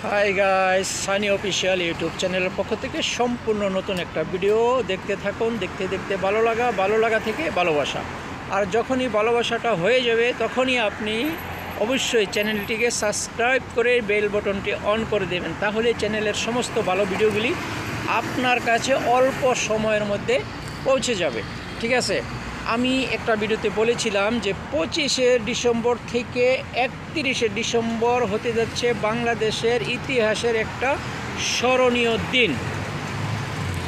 Hi guys, Sunny official YouTube চ্যানেলের পক্ষ থেকে সম্পূর্ণ নতুন একটা ভিডিও দেখতে থাকুন। দেখতে দেখতে ভালো লাগা থেকে ভালোবাসা। আর যখনই ভালোবাসাটা হয়ে যাবে তখনই আপনি অবশ্যই চ্যানেলটিকে সাবস্ক্রাইব করে বেল বটনটি অন করে দেবেন। তাহলে চ্যানেলের সমস্ত ভালো ভিডিওগুলি আপনার কাছে অল্প সময়ের মধ্যে পৌঁছে যাবে। ঠিক আছে, আমি একটা ভিডিওতে বলেছিলাম যে 25শে ডিসেম্বর থেকে 31শে ডিসেম্বর হতে যাচ্ছে বাংলাদেশের ইতিহাসের একটা স্মরণীয় দিন।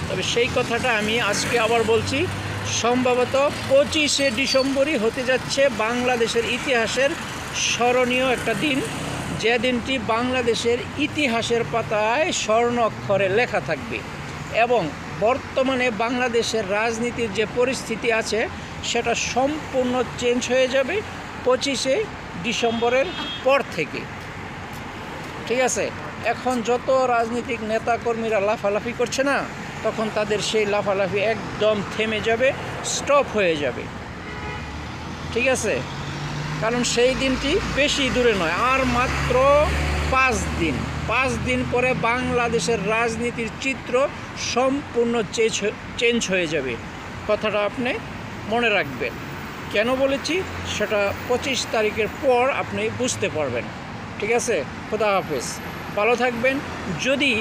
তবে সেই কথাটা আমি আজকে আবার বলছি, সম্ভবত 25শে ডিসেম্বরই হতে যাচ্ছে বাংলাদেশের ইতিহাসের স্মরণীয় একটা দিন, যে দিনটি বাংলাদেশের ইতিহাসের পাতায় স্বর্ণ অক্ষরে লেখা থাকবে। এবং বর্তমানে বাংলাদেশের রাজনীতির যে পরিস্থিতি আছে সেটা সম্পূর্ণ চেঞ্জ হয়ে যাবে 25শে ডিসেম্বরের পর থেকে। ঠিক আছে, এখন যত রাজনৈতিক নেতাকর্মীরা লাফালাফি করছে না, তখন তাদের সেই লাফালাফি একদম থেমে যাবে, স্টপ হয়ে যাবে। ঠিক আছে, কারণ সেই দিনটি বেশি দূরে নয়, আর মাত্র 5 দিন পরে বাংলাদেশের রাজনীতির চিত্র সম্পূর্ণ চেঞ্জ হয়ে যাবে। কথাটা আপনি মনে রাখবেন। কেন বলেছি সেটা 25 তারিখের পর আপনি বুঝতে পারবেন। ঠিক আছে, খোদা হাফেজ, ভালো থাকবেন। যদি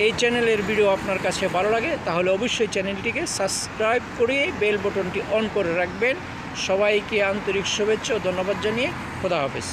এই চ্যানেলের ভিডিও আপনার কাছে ভালো লাগে তাহলে অবশ্যই চ্যানেলটিকে সাবস্ক্রাইব করে বেল বটনটি অন করে রাখবেন। সবাইকে আন্তরিক শুভেচ্ছা ও ধন্যবাদ জানিয়ে খোদা হাফেজ।